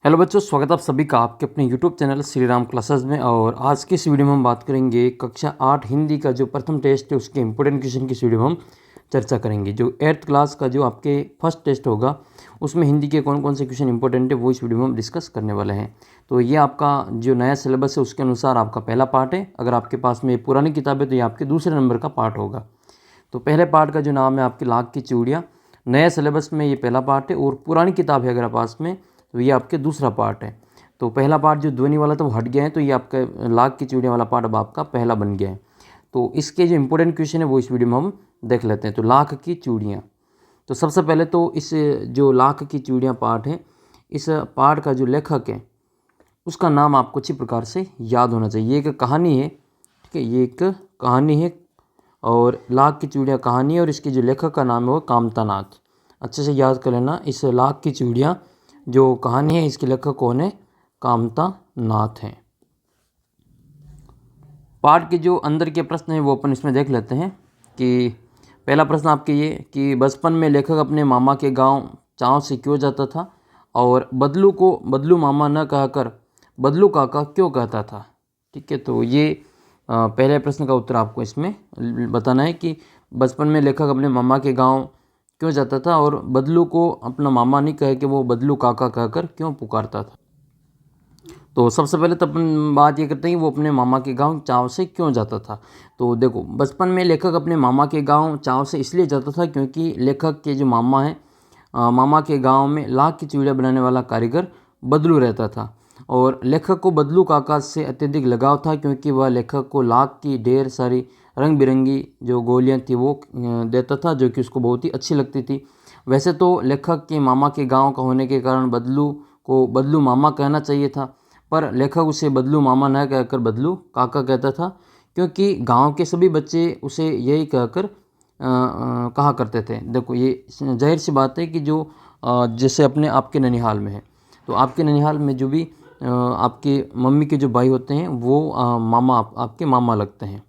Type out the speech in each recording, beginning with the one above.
Hello बच्चों, स्वागत है आप सभी का आपके अपने YouTube channel Shri Ram classes में। और आज की इस वीडियो में हम बात करेंगे कक्षा 8 हिंदी का जो प्रथम टेस्ट है उसके इंपॉर्टेंट क्वेश्चन की इस वीडियो में हम चर्चा करेंगे। जो 8th क्लास का जो आपके फर्स्ट टेस्ट होगा उसमें हिंदी के कौन कौन से क्वेश्चन इंपॉर्टेंट है वो इस वीडियो में हम डिस्कस करने वाले हैं। तो ये आपका जो नया सिलेबस है उसके अनुसार आपका पहला पार्ट है। अगर आपके पास में पुरानी किताब है तो ये आपके दूसरे नंबर का पार्ट होगा। तो पहले पार्ट का जो नाम है आपकी लाख की चूड़ियाँ, नया सिलेबस में ये पहला पार्ट है और पुरानी किताब है अगर आप पास में तो ये आपके दूसरा पार्ट है। तो पहला पार्ट जो ध्वनि वाला था वो हट गया है, तो ये आपका लाख की चूड़ियाँ वाला पार्ट अब आपका पहला बन गया है। तो इसके जो इंपॉर्टेंट क्वेश्चन है वो इस वीडियो में हम देख लेते हैं। तो लाख की चूड़ियाँ, तो सबसे पहले तो इस जो लाख की चूड़ियाँ पार्ट है, इस पार्ट का जो लेखक है उसका नाम आपको अच्छी प्रकार से याद होना चाहिए। ये एक कहानी है, ठीक है, ये एक कहानी है और लाख की चूड़ियाँ कहानी है और इसके जो लेखक का नाम है वो कामतानाथ। अच्छे से याद कर लेना। इस लाख की चूड़ियाँ जो कहानी है इसके लेखक कौन है? कामता नाथ हैं। पाठ के जो अंदर के प्रश्न हैं वो अपन इसमें देख लेते हैं। कि पहला प्रश्न आपके ये कि बचपन में लेखक अपने मामा के गांव चाव से क्यों जाता था और बदलू को बदलू मामा न कहकर बदलू काका क्यों कहता था। ठीक है, तो ये पहले प्रश्न का उत्तर आपको इसमें बताना है कि बचपन में लेखक अपने मामा के गांव क्यों जाता था और बदलू को अपना मामा नहीं कह के वो बदलू काका कहकर क्यों पुकारता था। तो सबसे पहले तो अपन बात ये करते हैं कि वो अपने मामा के गांव चाव से क्यों जाता था। तो देखो, बचपन में लेखक अपने मामा के गांव चाव से इसलिए जाता था क्योंकि लेखक के जो मामा हैं, मामा के गांव में लाख की चूड़ियाँ बनाने वाला कारीगर बदलू रहता था और लेखक को बदलू काका से अत्यधिक लगाव था क्योंकि वह लेखक को लाख की ढेर सारी रंग बिरंगी जो गोलियाँ थी वो देता था, जो कि उसको बहुत ही अच्छी लगती थी। वैसे तो लेखक के मामा के गांव का होने के कारण बदलू को बदलू मामा कहना चाहिए था, पर लेखक उसे बदलू मामा न कहकर बदलू काका कहता था क्योंकि गांव के सभी बच्चे उसे यही कहकर कहा करते थे। देखो, ये जाहिर सी बात है कि जो जैसे अपने आपके ननिहाल में है तो आपके ननिहाल में जो भी आपके मम्मी के जो भाई होते हैं वो मामा आपके मामा लगते हैं।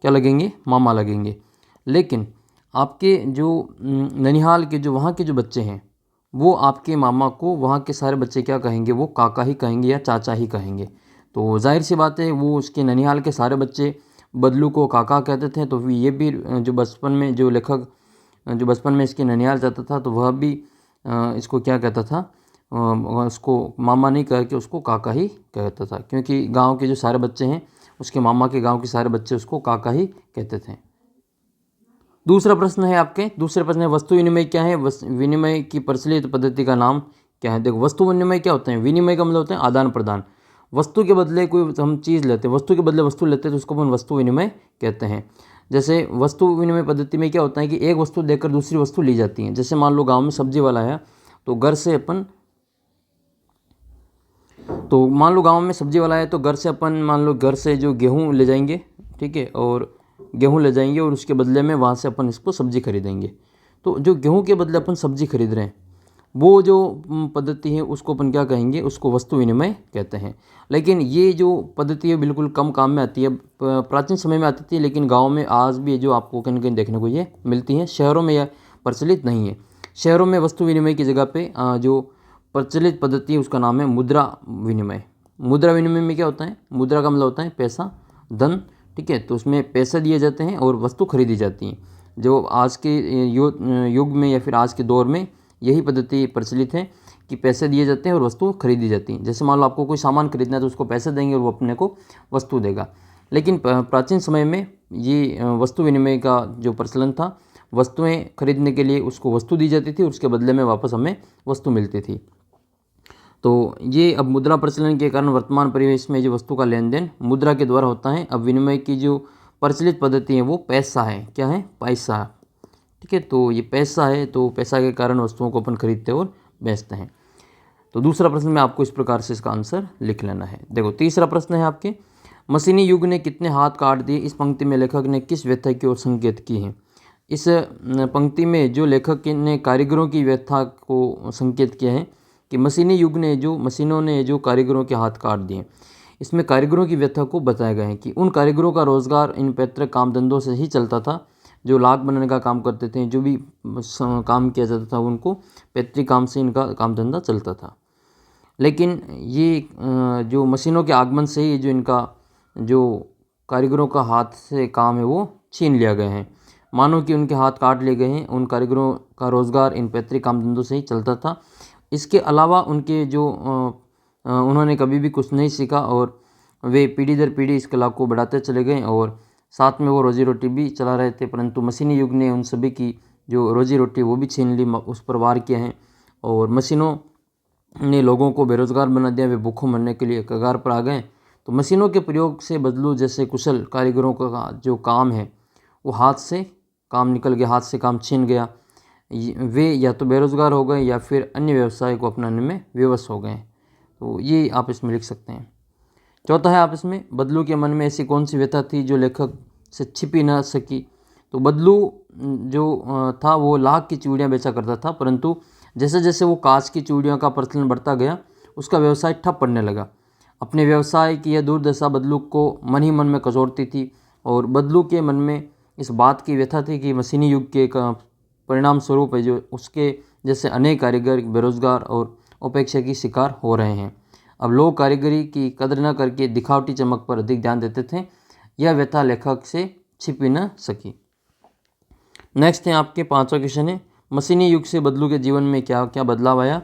क्या लगेंगे? मामा लगेंगे। लेकिन आपके जो ननिहाल के जो वहाँ के जो बच्चे हैं वो आपके मामा को वहाँ के सारे बच्चे क्या कहेंगे? वो काका ही कहेंगे या चाचा ही कहेंगे। तो जाहिर सी बात है वो उसके ननिहाल के सारे बच्चे बदलू को काका कहते थे। तो ये भी जो बचपन में जो लेखक जो बचपन में इसके ननिहाल जाता था तो वह भी इसको क्या कहता था? उसको मामा नहीं कह के उसको काका ही कहता था क्योंकि गाँव के जो सारे बच्चे हैं उसके मामा के गाँव के सारे बच्चे उसको काका ही कहते थे। दूसरा प्रश्न है आपके, दूसरे प्रश्न है वस्तु विनिमय क्या है? विनिमय की प्रचलित पद्धति का नाम क्या है? देखो, वस्तु विनिमय क्या होता है? विनिमय का मतलब होता है आदान प्रदान। वस्तु के बदले कोई हम चीज़ लेते हैं, वस्तु के बदले वस्तु लेते हैं तो उसको अपन वस्तु विनिमय कहते हैं। जैसे वस्तु विनिमय पद्धति में क्या होता है कि एक वस्तु देकर दूसरी वस्तु ली जाती है। जैसे मान लो गाँव में सब्जी वाला है तो घर से अपन तो मान लो गांव में सब्जी वाला है तो घर से अपन मान लो घर से जो गेहूं ले जाएंगे, ठीक है, और गेहूं ले जाएंगे और उसके बदले में वहाँ से अपन इसको सब्जी खरीदेंगे। तो जो गेहूं के बदले अपन सब्जी खरीद रहे हैं वो जो पद्धति है उसको अपन क्या कहेंगे? उसको वस्तु विनिमय कहते हैं। लेकिन ये जो पद्धति है बिल्कुल कम काम में आती है, प्राचीन समय में आती थी लेकिन गाँव में आज भी जो आपको कहीं कहीं देखने को ये मिलती है। शहरों में यह प्रचलित नहीं है। शहरों में वस्तु विनिमय की जगह पे जो प्रचलित पद्धति है उसका नाम है मुद्रा विनिमय। मुद्रा विनिमय में क्या होता है? मुद्रा का मतलब होता है पैसा, धन, ठीक है। तो उसमें पैसे दिए जाते हैं और वस्तु खरीदी जाती हैं। जो आज के युग में या फिर आज के दौर में यही पद्धति प्रचलित है कि पैसे दिए जाते हैं और वस्तु खरीदी जाती हैं। जैसे मान लो आपको कोई सामान खरीदना है तो उसको पैसे देंगे और वो अपने को वस्तु देगा। लेकिन प्राचीन समय में ये वस्तु विनिमय का जो प्रचलन था, वस्तुएं खरीदने के लिए उसको वस्तु दी जाती थी और उसके बदले में वापस हमें वस्तु मिलती थी। तो ये अब मुद्रा प्रचलन के कारण वर्तमान परिवेश में जो वस्तु का लेन देन मुद्रा के द्वारा होता है। अब विनिमय की जो प्रचलित पद्धति है वो पैसा है। क्या है? पैसा, ठीक है। तो ये पैसा है, तो पैसा के कारण वस्तुओं को अपन खरीदते और बेचते हैं। तो दूसरा प्रश्न में आपको इस प्रकार से इसका आंसर लिख लेना है। देखो, तीसरा प्रश्न है आपके, मशीनी युग ने कितने हाथ काट दिए? इस पंक्ति में लेखक ने किस व्यथा की ओर संकेत की है? इस पंक्ति में जो लेखक ने कारीगरों की व्यथा को संकेत किया है कि मशीनी युग ने जो मशीनों ने जो कारीगरों के हाथ काट दिए। इसमें कारीगरों की व्यथा को बताया गया है कि उन कारीगरों का रोज़गार इन पैतृक काम धंधों से ही चलता था। जो लाख बनाने का काम करते थे, जो भी काम किया जाता था उनको पैतृक काम से इनका काम धंधा चलता था। लेकिन ये जो मशीनों के आगमन से ही जो इनका जो कारीगरों का हाथ से काम है वो छीन लिया गए हैं। मानो कि उनके हाथ काट लिए गए हैं। उन कारीगरों का रोज़गार इन पैतृक काम धंधों से ही चलता था। इसके अलावा उनके जो उन्होंने कभी भी कुछ नहीं सीखा और वे पीढ़ी दर पीढ़ी इस कला को बढ़ाते चले गए और साथ में वो रोजी रोटी भी चला रहे थे। परंतु मशीनी युग ने उन सभी की जो रोजी रोटी वो भी छीन ली, उस पर वार किए हैं और मशीनों ने लोगों को बेरोजगार बना दिया। वे भूखों मरने के लिए कगार पर आ गए। तो मशीनों के प्रयोग से बदलू जैसे कुशल कारीगरों का जो काम है वो हाथ से काम निकल गया, हाथ से काम छीन गया। वे या तो बेरोजगार हो गए या फिर अन्य व्यवसाय को अपनाने में विवश हो गए। तो ये आप इसमें लिख सकते हैं। चौथा है आप इसमें, बदलू के मन में ऐसी कौन सी व्यथा थी जो लेखक से छिपी ना सकी। तो बदलू जो था वो लाख की चूड़ियाँ बेचा करता था, परंतु जैसे जैसे वो कांच की चूड़ियों का प्रचलन बढ़ता गया उसका व्यवसाय ठप पड़ने लगा। अपने व्यवसाय की यह दुर्दशा बदलू को मन ही मन में कचोड़ती थी और बदलू के मन में इस बात की व्यथा थी कि मशीनी युग के परिणाम स्वरूप है जो उसके जैसे अनेक कारीगर बेरोजगार और उपेक्षा की शिकार हो रहे हैं। अब लोग कारीगरी की कदर न करके दिखावटी चमक पर अधिक ध्यान देते थे। यह व्यथा लेखक से छिपी न सकी। नेक्स्ट है आपके पांचवा क्वेश्चन है, मशीनी युग से बदलू के जीवन में क्या क्या बदलाव आया।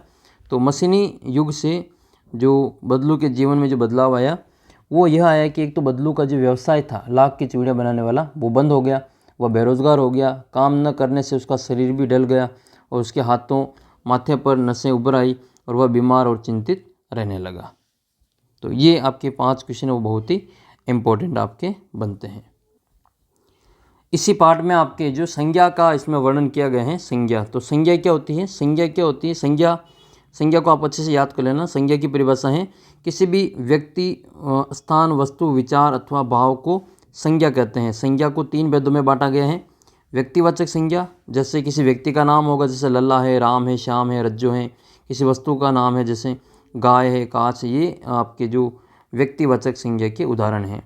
तो मशीनी युग से जो बदलू के जीवन में जो बदलाव आया वो यह आया कि एक तो बदलू का जो व्यवसाय था लाख की चूड़ियाँ बनाने वाला वो बंद हो गया। वह बेरोजगार हो गया। काम न करने से उसका शरीर भी ढल गया और उसके हाथों माथे पर नसें उभर आई और वह बीमार और चिंतित रहने लगा। तो ये आपके 5 क्वेश्चन है वो बहुत ही इम्पोर्टेंट आपके बनते हैं। इसी पार्ट में आपके जो संज्ञा का इसमें वर्णन किया गया है। संज्ञा, तो संज्ञा क्या होती है? संज्ञा क्या होती है? संज्ञा को आप अच्छे से याद कर लेना। संज्ञा की परिभाषा है किसी भी व्यक्ति, स्थान, वस्तु, विचार अथवा भाव को संज्ञा कहते हैं। संज्ञा को 3 भेदों में बांटा गया है। व्यक्तिवाचक संज्ञा, जैसे किसी व्यक्ति का नाम होगा, जैसे लल्ला है, राम है, श्याम है, रज्जो है। किसी वस्तु का नाम है, जैसे गाय है, कांच, ये आपके जो व्यक्तिवाचक संज्ञा के उदाहरण हैं।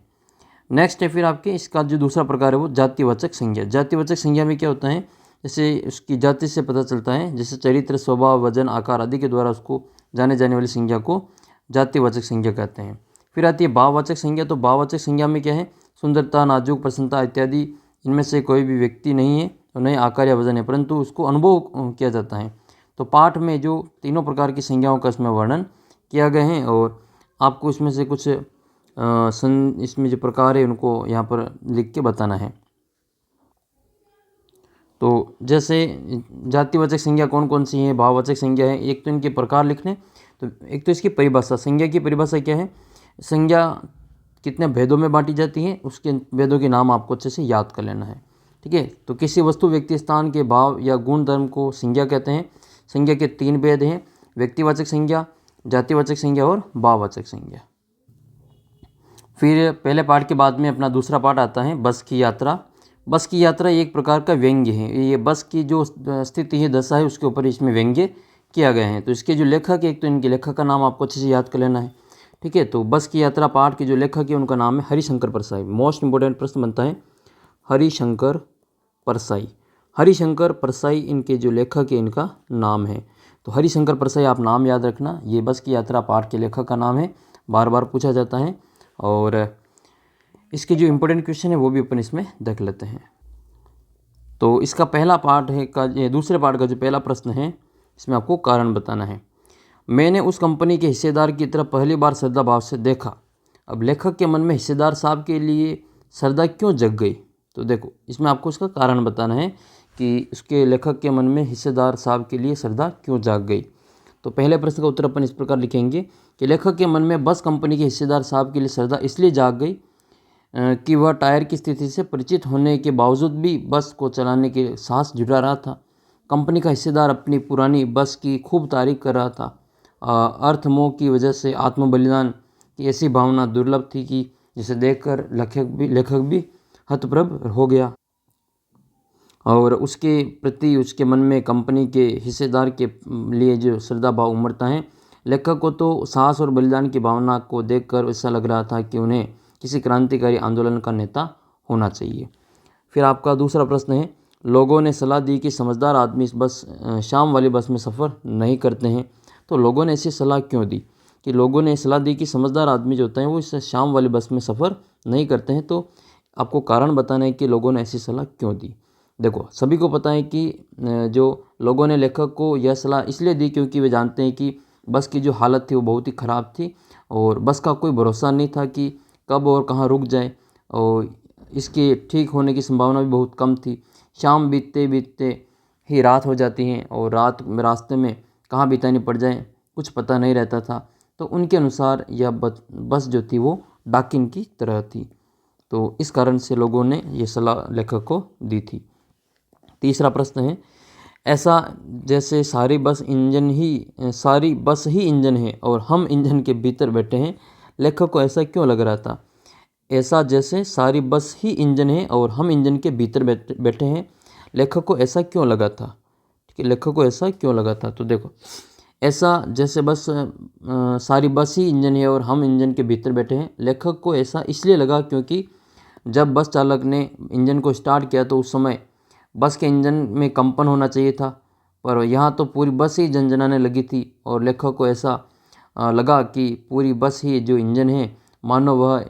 नेक्स्ट है फिर आपके इसका जो दूसरा प्रकार है वो जातिवाचक संज्ञा। जातिवाचक संज्ञा में क्या होता है, जैसे उसकी जाति से पता चलता है, जैसे चरित्र, स्वभाव, वजन, आकार आदि के द्वारा उसको जाने जाने वाली संज्ञा को जातिवाचक संज्ञा कहते हैं। फिर आती है भाववाचक संज्ञा। तो भाववाचक संज्ञा में क्या है, सुंदरता, नाजुक, प्रसन्नता इत्यादि, इनमें से कोई भी व्यक्ति नहीं है और नहीं आकार या वजन है, परंतु उसको अनुभव किया जाता है। तो पाठ में जो तीनों प्रकार की संज्ञाओं का इसमें वर्णन किया गया है और आपको इसमें से कुछ इसमें जो प्रकार है उनको यहाँ पर लिख के बताना है। तो जैसे जातिवाचक संज्ञा कौन कौन सी है, भाववाचक संज्ञा है, एक तो इनके प्रकार लिखने, तो एक तो इसकी परिभाषा। संज्ञा की परिभाषा क्या है, संज्ञा कितने भेदों में बांटी जाती है, उसके भेदों के नाम आपको अच्छे से याद कर लेना है। ठीक है, तो किसी वस्तु, व्यक्ति, स्थान के भाव या गुण धर्म को संज्ञा कहते हैं। संज्ञा के 3 भेद हैं, व्यक्तिवाचक संज्ञा, जातिवाचक संज्ञा और भाववाचक संज्ञा। फिर पहले पार्ट के बाद में अपना दूसरा पार्ट आता है बस की यात्रा। बस की यात्रा एक प्रकार का व्यंग्य है। ये बस की जो स्थिति है, दशा है, उसके ऊपर इसमें व्यंग्य किया गया है। तो इसके जो लेखक है, एक तो इनके लेखक का नाम आपको अच्छे से याद कर लेना है। ठीक है, तो बस की यात्रा पाठ के जो लेखक है उनका नाम है हरिशंकर परसाई। मोस्ट इंपोर्टेंट प्रश्न बनता है हरिशंकर परसाई। हरिशंकर परसाई इनके जो लेखक है इनका नाम है। तो हरिशंकर परसाई आप नाम याद रखना। ये बस की यात्रा पाठ के लेखक का नाम है, बार बार पूछा जाता है और इसके जो इम्पोर्टेंट क्वेश्चन है वो भी अपन इसमें देख लेते हैं। तो इसका पहला पार्ट है का दूसरे पार्ट का जो पहला प्रश्न है इसमें आपको कारण बताना है। मैंने उस कंपनी के हिस्सेदार की तरफ पहली बार श्रद्धा भाव से देखा। अब लेखक के मन में हिस्सेदार साहब के लिए श्रद्धा क्यों जग गई। तो देखो इसमें आपको इसका कारण बताना है कि उसके लेखक के मन में हिस्सेदार साहब के लिए श्रद्धा क्यों जाग गई। तो पहले प्रश्न का उत्तर अपन इस प्रकार लिखेंगे कि लेखक के मन में बस कंपनी के हिस्सेदार साहब के लिए श्रद्धा इसलिए जाग गई कि वह टायर की स्थिति से परिचित होने के बावजूद भी बस को चलाने के साहस जुटा रहा था। कंपनी का हिस्सेदार अपनी पुरानी बस की खूब तारीफ कर रहा था। अर्थमोह की वजह से आत्म बलिदान की ऐसी भावना दुर्लभ थी कि जिसे देखकर लेखक भी हतप्रभ हो गया और उसके प्रति उसके मन में कंपनी के हिस्सेदार के लिए जो श्रद्धा भाव उमड़ता है। लेखक को तो साहस और बलिदान की भावना को देखकर ऐसा लग रहा था कि उन्हें किसी क्रांतिकारी आंदोलन का नेता होना चाहिए। फिर आपका दूसरा प्रश्न है, लोगों ने सलाह दी कि समझदार आदमी इस शाम वाली बस में सफ़र नहीं करते हैं। तो लोगों ने ऐसी सलाह क्यों दी। कि लोगों ने सलाह दी कि समझदार आदमी जो होता है वो इस शाम वाली बस में सफ़र नहीं करते हैं। तो आपको कारण बताना है कि लोगों ने ऐसी सलाह क्यों दी। देखो, सभी को पता है कि जो लोगों ने लेखक को यह सलाह इसलिए दी क्योंकि वे जानते हैं कि बस की जो हालत थी वो बहुत ही ख़राब थी और बस का कोई भरोसा नहीं था कि कब और कहाँ रुक जाए, और इसके ठीक होने की संभावना भी बहुत कम थी। शाम बीतते बीतते ही रात हो जाती है और रात में रास्ते में कहाँ बितानी पड़ जाए कुछ पता नहीं रहता था। तो उनके अनुसार यह बस जो थी वो डाकिन की तरह थी। तो इस कारण से लोगों ने ये सलाह लेखक को दी थी। तीसरा प्रश्न है, ऐसा जैसे सारी बस ही इंजन है और हम इंजन के भीतर बैठे हैं, लेखक को ऐसा क्यों लग रहा था? ऐसा जैसे सारी बस ही इंजन है और हम इंजन के भीतर बैठे हैं, लेखक को ऐसा क्यों लगा था? ठीक है, लेखक को ऐसा क्यों लगा था? तो देखो, ऐसा जैसे सारी बस ही इंजन है और हम इंजन के भीतर बैठे हैं, लेखक को ऐसा इसलिए लगा क्योंकि जब बस चालक ने इंजन को स्टार्ट किया तो उस समय बस के इंजन में कंपन होना चाहिए था, पर यहाँ तो पूरी बस ही झनझनाने लगी थी और लेखक को ऐसा लगा कि पूरी बस ही जो इंजन है मानो वह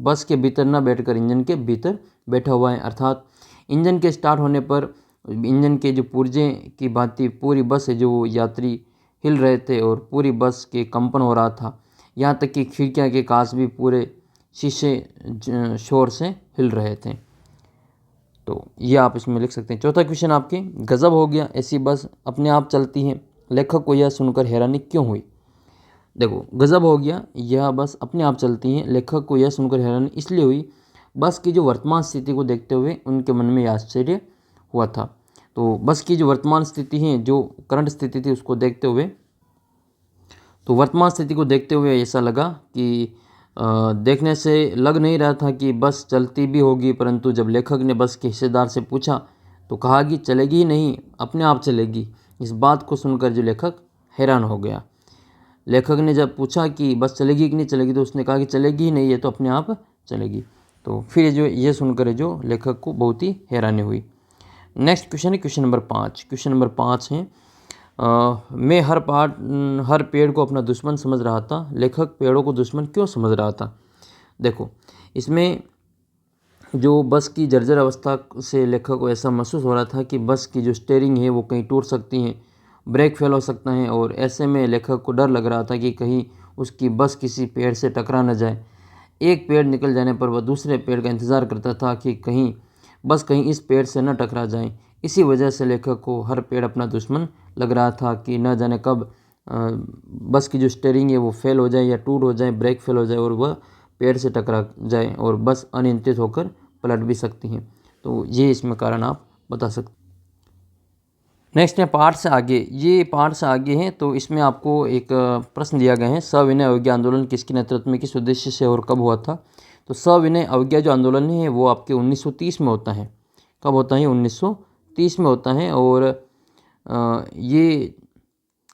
बस के भीतर न बैठकर इंजन के भीतर बैठा हुआ है। अर्थात इंजन के स्टार्ट होने पर इंजन के जो पुर्जे की भांति पूरी बस है जो यात्री हिल रहे थे और पूरी बस के कंपन हो रहा था। यहाँ तक कि खिड़कियाँ के कांच भी पूरे शीशे शोर से हिल रहे थे। तो ये आप इसमें लिख सकते हैं। चौथा क्वेश्चन आपके, गजब हो गया, ऐसी बस अपने आप चलती है, लेखक को यह सुनकर हैरानी क्यों हुई? देखो, गजब हो गया, यह बस अपने आप चलती हैं, लेखक को यह सुनकर हैरानी इसलिए हुई, बस की जो वर्तमान स्थिति को देखते हुए उनके मन में आश्चर्य हुआ था। तो बस की जो वर्तमान स्थिति है, जो करंट स्थिति थी, उसको देखते हुए, तो वर्तमान स्थिति को देखते हुए ऐसा लगा कि देखने से लग नहीं रहा था कि बस चलती भी होगी, परंतु जब लेखक ने बस के हिस्सेदार से पूछा तो कहा कि चलेगी ही नहीं, अपने आप चलेगी। इस बात को सुनकर जो लेखक हैरान हो गया। लेखक ने जब पूछा कि बस चलेगी कि नहीं चलेगी, तो उसने कहा कि चलेगी ही नहीं, ये तो अपने आप चलेगी। तो फिर जो ये सुनकर जो लेखक को बहुत ही हैरानी हुई। नेक्स्ट क्वेश्चन है क्वेश्चन नंबर 5। क्वेश्चन नंबर 5 है, मैं हर पेड़ को अपना दुश्मन समझ रहा था, लेखक पेड़ों को दुश्मन क्यों समझ रहा था? देखो, इसमें जो बस की जर्जर अवस्था से लेखक को ऐसा महसूस हो रहा था कि बस की जो स्टीयरिंग है वो कहीं टूट सकती है, ब्रेक फेल हो सकता है, और ऐसे में लेखक को डर लग रहा था कि कहीं उसकी बस किसी पेड़ से टकरा न जाए। एक पेड़ निकल जाने पर वह दूसरे पेड़ का इंतज़ार करता था कि कहीं इस पेड़ से न टकरा जाए। इसी वजह से लेखक को हर पेड़ अपना दुश्मन लग रहा था कि न जाने कब बस की जो स्टीयरिंग है वो फेल हो जाए या टूट हो जाए, ब्रेक फेल हो जाए और वह पेड़ से टकरा जाए और बस अनियंत्रित होकर पलट भी सकती हैं। तो ये इसमें कारण आप बता सकते। नेक्स्ट है पाठ से आगे। ये पाठ से आगे हैं, तो इसमें आपको एक प्रश्न दिया गया है, सविनय अवज्ञा आंदोलन किसके नेतृत्व में, किस उद्देश्य से और कब हुआ था? तो सविनय अवज्ञा जो आंदोलन है वो आपके 1930 में होता है। कब होता है? 1930 में होता है। और ये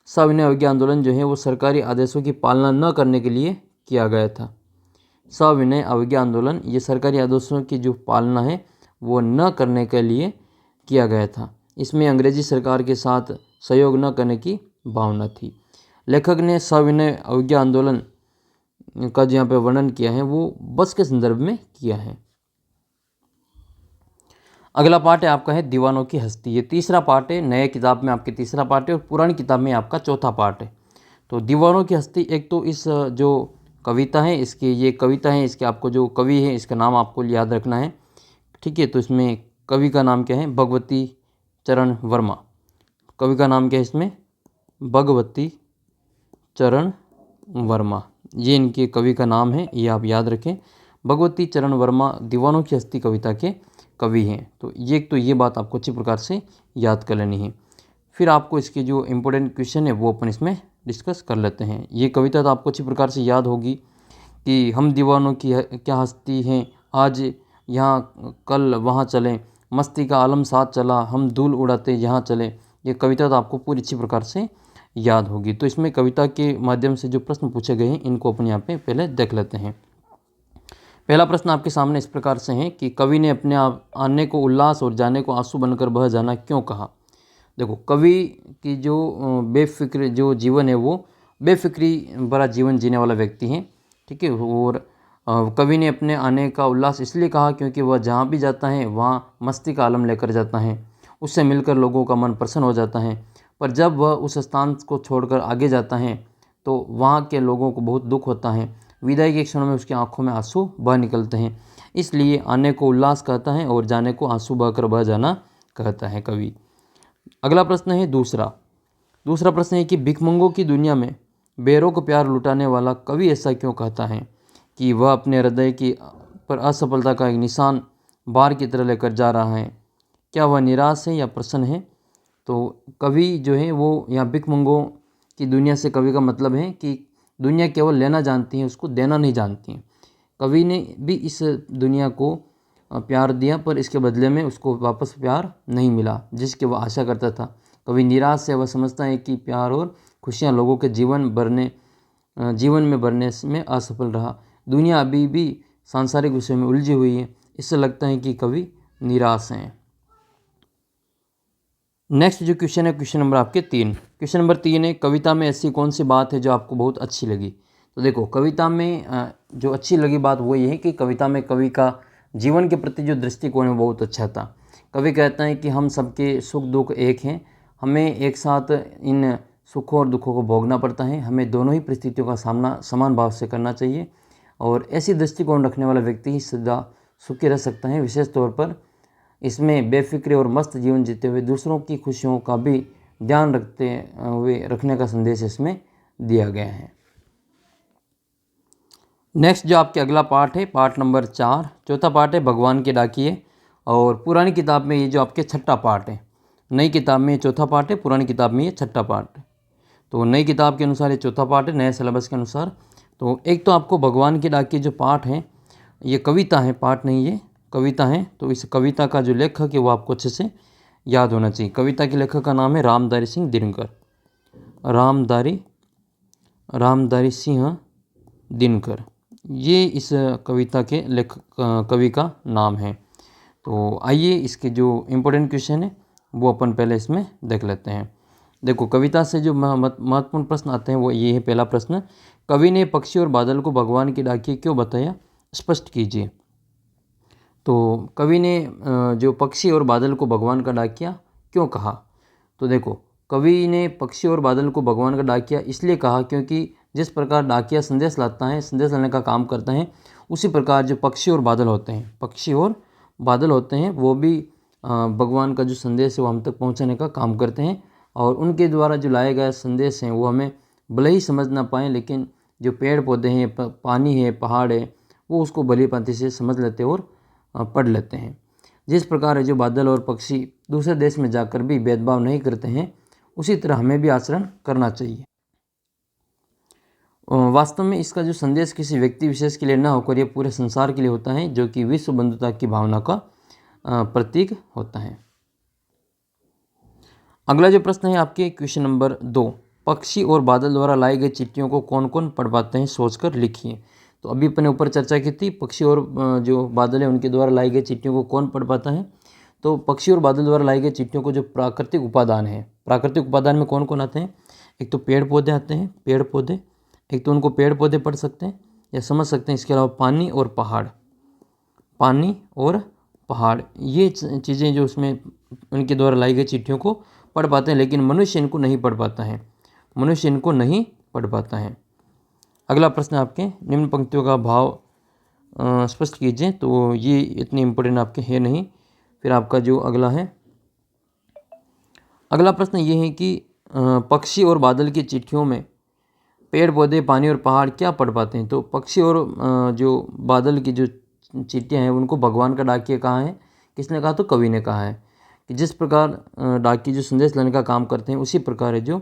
सविनय अवज्ञा आंदोलन जो है वो सरकारी आदेशों की पालना न करने के लिए किया गया था। सविनय अवज्ञा आंदोलन ये सरकारी आदेशों की जो पालना है वो न करने के लिए किया गया था। इसमें अंग्रेजी सरकार के साथ सहयोग न करने की भावना थी। लेखक ने सविनय अवज्ञा आंदोलन का जो यहाँ पे वर्णन किया है वो बस के संदर्भ में किया है। अगला पार्ट है आपका है दीवानों की हस्ती। ये तीसरा पार्ट है, नए किताब में आपके तीसरा पार्ट है और पुरानी किताब में आपका चौथा पार्ट है। तो दीवानों की हस्ती, एक तो इस जो कविता है इसकी, ये कविता है, इसके आपको जो कवि है इसका नाम आपको याद रखना है, ठीक है। तो इसमें कवि का नाम क्या है? भगवती चरण वर्मा। कवि का नाम क्या है इसमें? भगवती चरण वर्मा, ये इनके कवि का नाम है, ये आप याद रखें। भगवती चरण वर्मा दीवानों की हस्ती कविता के कवि हैं। तो ये बात आपको अच्छी प्रकार से याद कर लेनी है। फिर आपको इसके जो इम्पोर्टेंट क्वेश्चन है वो अपन इसमें डिस्कस कर लेते हैं। ये कविता तो आपको अच्छी प्रकार से याद होगी कि हम दीवानों की क्या हस्ती हैं, आज यहाँ कल वहाँ चलें, मस्ती का आलम साथ चला, हम धूल उड़ाते यहाँ चले। ये कविता तो आपको पूरी अच्छी प्रकार से याद होगी। तो इसमें कविता के माध्यम से जो प्रश्न पूछे गए हैं इनको अपन यहाँ पे पहले देख लेते हैं। पहला प्रश्न आपके सामने इस प्रकार से है कि कवि ने अपने आप आने को उल्लास और जाने को आंसू बनकर बह जाना क्यों कहा? देखो, कवि की जो बेफिक्र जो जीवन है वो बेफिक्री भरा जीवन जीने वाला व्यक्ति है। ठीक है। और कवि ने अपने आने का उल्लास इसलिए कहा क्योंकि वह जहाँ भी जाता है वहाँ मस्ती का आलम लेकर जाता है, उससे मिलकर लोगों का मन प्रसन्न हो जाता है। पर जब वह उस स्थान को छोड़कर आगे जाता है तो वहाँ के लोगों को बहुत दुख होता है। विदाई के क्षणों में उसकी आंखों में आंसू बह निकलते हैं। इसलिए आने को उल्लास कहता है और जाने को आंसू बहकर बह जाना कहता है कवि। अगला प्रश्न है दूसरा प्रश्न है कि भिखमंगों की दुनिया में बेरों को प्यार लुटाने वाला कवि ऐसा क्यों कहता है कि वह अपने हृदय की पर असफलता का एक निशान बार की तरह लेकर जा रहा है? क्या वह निराश है या प्रसन्न है? तो कवि जो है वो यहाँ भिखमंगों की दुनिया से कवि का मतलब है कि दुनिया केवल लेना जानती है, उसको देना नहीं जानती है। कवि ने भी इस दुनिया को प्यार दिया पर इसके बदले में उसको वापस प्यार नहीं मिला जिसकी वह आशा करता था। कवि निराश है, वह समझता है कि प्यार और खुशियाँ लोगों के जीवन में भरने में असफल रहा। दुनिया अभी भी सांसारिक विषयों में उलझी हुई है, इससे लगता है कि कवि निराश हैं। नेक्स्ट जो क्वेश्चन है क्वेश्चन नंबर आपके 3। क्वेश्चन नंबर 3 है कविता में ऐसी कौन सी बात है जो आपको बहुत अच्छी लगी? तो देखो कविता में जो अच्छी लगी बात वो ये है कि कविता में कवि का जीवन के प्रति जो दृष्टिकोण है बहुत अच्छा था। कवि कहता है कि हम सबके सुख दुख एक हैं, हमें एक साथ इन सुखों और दुखों को भोगना पड़ता है, हमें दोनों ही परिस्थितियों का सामना समान भाव से करना चाहिए और ऐसी दृष्टिकोण रखने वाला व्यक्ति ही सदा सुखी रह सकता है। विशेष तौर पर इसमें बेफिक्र और मस्त जीवन जीते हुए दूसरों की खुशियों का भी ध्यान रखने का संदेश इसमें दिया गया है। नेक्स्ट जो आपके अगला पार्ट है पार्ट नंबर 4, चौथा पार्ट है भगवान के डाकिए। और पुरानी किताब में ये जो आपके छठा पार्ट है, नई किताब में ये चौथा पार्ट है, पुरानी किताब में ये छठा पार्ट है। तो नई किताब के अनुसार ये चौथा पार्ट है, नए सिलेबस के अनुसार। तो एक तो आपको भगवान के डाकिए जो पार्ट है ये कविता है, पार्ट नहीं ये कविता है। तो इस कविता का जो लेखक है वो आपको अच्छे से याद होना चाहिए। कविता के लेखक का नाम है रामधारी सिंह दिनकर, रामधारी सिंह दिनकर, ये इस कविता के लेखक कवि का नाम है। तो आइए इसके जो इम्पोर्टेंट क्वेश्चन है वो अपन पहले इसमें देख लेते हैं। देखो कविता से जो महत्वपूर्ण प्रश्न आते हैं वो ये है। पहला प्रश्न, कवि ने पक्षी और बादल को भगवान की डाकिए क्यों बताया? स्पष्ट कीजिए। तो कवि ने जो पक्षी और बादल को भगवान का डाकिया क्यों कहा? तो देखो कवि ने पक्षी और बादल को भगवान का डाकिया इसलिए कहा क्योंकि जिस प्रकार डाकिया संदेश लाता है, संदेश लाने का काम करता है, उसी प्रकार जो पक्षी और बादल होते हैं वो भी भगवान का जो संदेश है वो हम तक पहुंचाने का काम करते हैं। और उनके द्वारा जो लाए गए संदेश हैं वो हमें भले ही समझ ना पाएँ, लेकिन जो पेड़ पौधे हैं, पानी है, पहाड़ है, वो उसको भली भांति से समझ लेते हैं और पढ़ लेते हैं। जिस प्रकार जो बादल और पक्षी दूसरे देश में जाकर भी भेदभाव नहीं करते हैं, उसी तरह हमें भी आचरण करना चाहिए। वास्तव में इसका जो संदेश किसी व्यक्ति विशेष के लिए ना होकर ये पूरे संसार के लिए होता है, जो कि विश्व बंधुता की भावना का प्रतीक होता है। अगला जो प्रश्न है आपके क्वेश्चन नंबर 2, पक्षी और बादल द्वारा लाई गई चिट्ठियों को कौन कौन पढ़ पाते हैं सोचकर लिखिए। तो अभी अपने ऊपर चर्चा की थी, पक्षी और जो बादल है उनके द्वारा लाई गई चिट्ठियों को कौन पढ़ पाता है? तो पक्षी और बादल द्वारा लाई गई चिट्ठियों को जो प्राकृतिक उपादान है, प्राकृतिक उपादान में कौन कौन आते हैं? एक तो पेड़ पौधे आते हैं, पेड़ पौधे, एक तो उनको पेड़ पौधे पढ़ सकते हैं या समझ सकते हैं। इसके अलावा पानी और पहाड़, ये चीज़ें जो उसमें उनके द्वारा लाई गई चिट्ठियों को पढ़ पाते हैं, लेकिन मनुष्य इनको नहीं पढ़ पाता है। अगला प्रश्न आपके, निम्न पंक्तियों का भाव स्पष्ट कीजिए। तो ये इतने इम्पोर्टेंट आपके है नहीं। फिर आपका जो अगला प्रश्न ये है कि पक्षी और बादल की चिट्ठियों में पेड़ पौधे, पानी और पहाड़ क्या पढ़ पाते हैं? तो पक्षी और जो बादल की जो चिट्ठियाँ हैं उनको भगवान का डाकिया कहा है। किसने कहा? तो कवि ने कहा है कि जिस प्रकार डाकिये जो संदेश लाने का काम करते हैं, उसी प्रकार है जो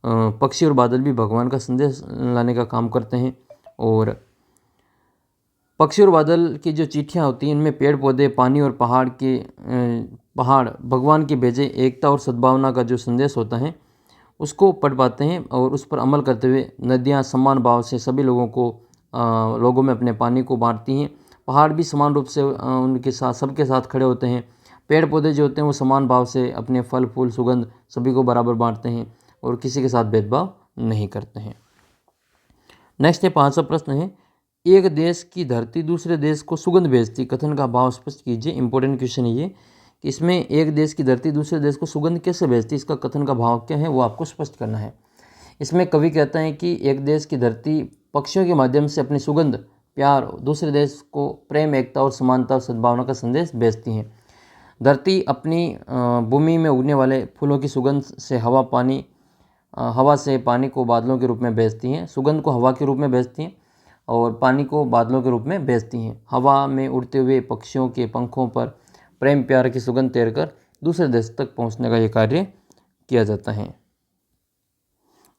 पक्षी और बादल भी भगवान का संदेश लाने का काम करते हैं। और पक्षी और बादल की जो चिट्ठियाँ होती हैं इनमें पेड़ पौधे, पानी और पहाड़ भगवान के भेजे एकता और सद्भावना का जो संदेश होता है उसको पढ़ पाते हैं और उस पर अमल करते हुए नदियाँ समान भाव से सभी लोगों में अपने पानी को बांटती हैं। पहाड़ भी समान रूप से उनके साथ सबके साथ खड़े होते हैं। पेड़ पौधे जो होते हैं वो समान भाव से अपने फल फूल सुगंध सभी को बराबर बांटते हैं और किसी के साथ भेदभाव नहीं करते हैं। नेक्स्ट है 5वां प्रश्न है, एक देश की धरती दूसरे देश को सुगंध भेजती, कथन का भाव स्पष्ट कीजिए। इंपॉर्टेंट क्वेश्चन है ये कि इसमें एक देश की धरती दूसरे देश को सुगंध कैसे भेजती, इसका कथन का भाव क्या है वो आपको स्पष्ट करना है। इसमें कवि कहता है कि एक देश की धरती पक्षियों के माध्यम से अपनी सुगंध, प्यार दूसरे देश को प्रेम, एकता और समानता और सद्भावना का संदेश भेजती हैं। धरती अपनी भूमि में उगने वाले फूलों की सुगंध से हवा से पानी को बादलों के रूप में भेजती हैं, सुगंध को हवा के रूप में भेजती हैं और पानी को बादलों के रूप में भेजती हैं। हवा में उड़ते हुए पक्षियों के पंखों पर प्रेम प्यार की सुगंध तैरकर दूसरे देश तक पहुंचने का ये कार्य किया जाता है।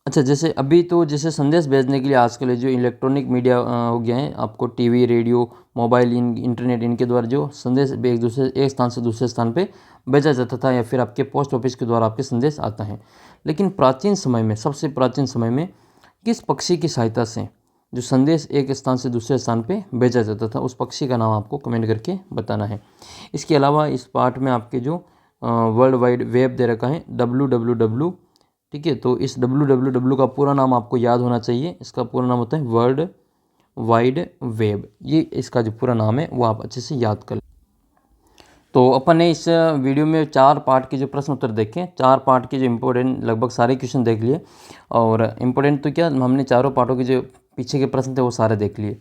अच्छा, जैसे अभी तो जैसे संदेश भेजने के लिए आजकल जो इलेक्ट्रॉनिक मीडिया हो गया है, आपको टीवी, रेडियो, मोबाइल, इंटरनेट, इनके द्वारा जो संदेश एक स्थान से दूसरे स्थान पे भेजा जाता था या फिर आपके पोस्ट ऑफिस के द्वारा आपके संदेश आता है। लेकिन प्राचीन समय में, सबसे प्राचीन समय में किस पक्षी की सहायता से जो संदेश एक स्थान से दूसरे स्थान पे भेजा जाता था, उस पक्षी का नाम आपको कमेंट करके बताना है। इसके अलावा इस पार्ट में आपके जो वर्ल्ड वाइड वेब दे रखा है www, ठीक है, तो इस www का पूरा नाम आपको याद होना चाहिए। इसका पूरा नाम होता है वर्ल्ड वाइड वेब। ये इसका जो पूरा नाम है वो आप अच्छे से याद कर लें। तो अपन ने इस वीडियो में 4 पार्ट के जो प्रश्न उत्तर देखे, 4 पार्ट के जो इम्पोर्टेंट लगभग सारे क्वेश्चन देख लिए। और इम्पोर्टेंट तो क्या, हमने चारों पार्टों के जो पीछे के प्रश्न थे वो सारे देख लिए।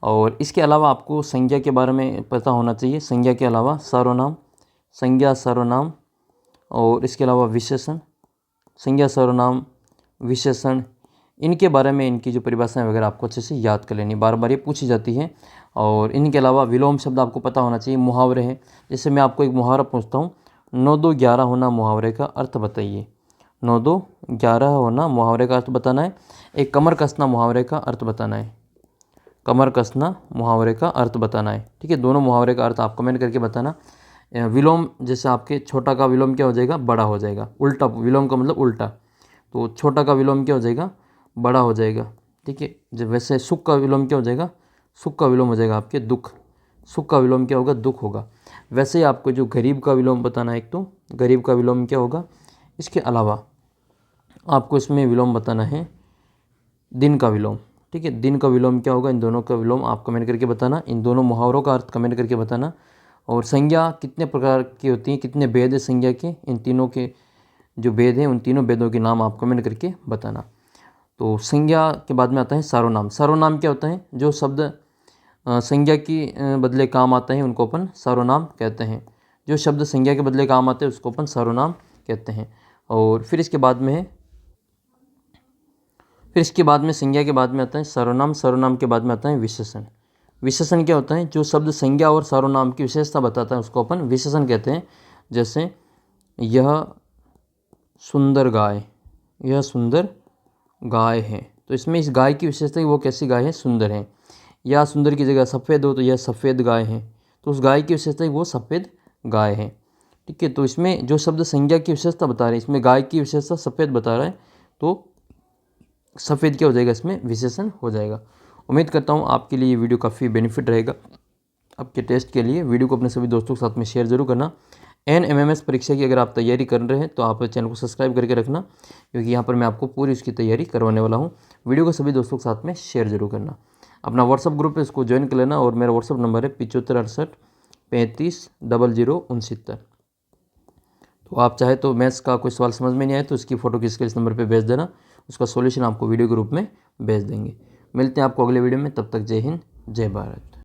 और इसके अलावा आपको संज्ञा के बारे में पता होना चाहिए। संज्ञा के अलावा सर्वनाम, संज्ञा, सर्वनाम और इसके अलावा विशेषण, संज्ञा, सर्वनाम, विशेषण, इनके बारे में इनकी जो परिभाषाएं वगैरह आपको अच्छे से याद कर लेनी, बार बार ये पूछी जाती है। और इनके अलावा विलोम शब्द आपको पता होना चाहिए। मुहावरे हैं, जैसे मैं आपको एक मुहावरा पूछता हूँ, 9 2 11 होना, मुहावरे का अर्थ बताइए। 9 2 11 होना, मुहावरे का अर्थ बताना है। एक कमर कसना, मुहावरे का अर्थ बताना है। कमर कसना, मुहावरे का अर्थ बताना है। ठीक है, दोनों मुहावरे का अर्थ आप कमेंट करके बताना। विलोम, जैसे आपके छोटा का विलोम क्या हो जाएगा, बड़ा हो जाएगा। उल्टा, विलोम का मतलब उल्टा, तो छोटा का विलोम क्या हो जाएगा, बड़ा हो जाएगा। ठीक है, जब वैसे सुख का विलोम क्या हो जाएगा, सुख का विलोम हो जाएगा आपके दुख। सुख का विलोम क्या होगा, दुख होगा। वैसे ही आपको जो गरीब का विलोम बताना है, एक तो गरीब का विलोम क्या होगा। इसके अलावा आपको इसमें विलोम बताना है दिन का विलोम। ठीक है, दिन का विलोम क्या होगा, इन दोनों का विलोम आप कमेंट करके बताना। इन दोनों मुहावरों का अर्थ कमेंट करके बताना। और संज्ञा कितने प्रकार की होती हैं, कितने भेद है संज्ञा के, इन तीनों के जो भेद हैं उन तीनों भेदों के नाम आप कमेंट करके बताना। तो संज्ञा के बाद में आता है सर्वनाम। सर्वनाम क्या होता है, जो शब्द संज्ञा की बदले काम आता है उनको अपन सर्वनाम कहते हैं। जो शब्द संज्ञा के बदले काम आते हैं उसको अपन सर्वनाम कहते हैं। और फिर इसके बाद में संज्ञा के बाद में आता है सर्वनाम। सर्वनाम के बाद में आता है विशेषण। विशेषण क्या होता है, जो शब्द संज्ञा और सर्वनाम की विशेषता बताता है उसको अपन विशेषण कहते हैं। जैसे यह सुंदर गाय, यह सुंदर गाय है, तो इसमें इस गाय की विशेषता है वो कैसी गाय है, सुंदर है। या सुंदर की जगह सफ़ेद हो तो यह सफ़ेद गाय है, तो उस गाय की विशेषता है वो सफ़ेद गाय है। ठीक है, तो इसमें जो शब्द संज्ञा की विशेषता बता रहे हैं, इसमें गाय की विशेषता सफ़ेद बता रहा है, तो सफ़ेद क्या हो जाएगा, इसमें विशेषण हो जाएगा। उम्मीद करता हूँ आपके लिए ये वीडियो काफ़ी बेनिफिट रहेगा आपके टेस्ट के लिए। वीडियो को अपने सभी दोस्तों के साथ में शेयर जरूर करना। NMMS परीक्षा की अगर आप तैयारी कर रहे हैं तो आप चैनल को सब्सक्राइब करके रखना, क्योंकि यहाँ पर मैं आपको पूरी उसकी तैयारी करवाने वाला हूँ। वीडियो को सभी दोस्तों के साथ में शेयर जरूर करना। अपना व्हाट्सअप ग्रुप है उसको ज्वाइन कर लेना, और मेरा व्हाट्सअप नंबर है 75 68 35 00 69। तो आप चाहे तो मैथ्स का कोई सवाल समझ में नहीं आए तो उसकी फ़ोटो खींच के इस नंबर पर भेज देना, उसका सोल्यूशन आपको वीडियो के रूप में भेज देंगे। मिलते हैं आपको अगले वीडियो में, तब तक जय हिंद, जय भारत।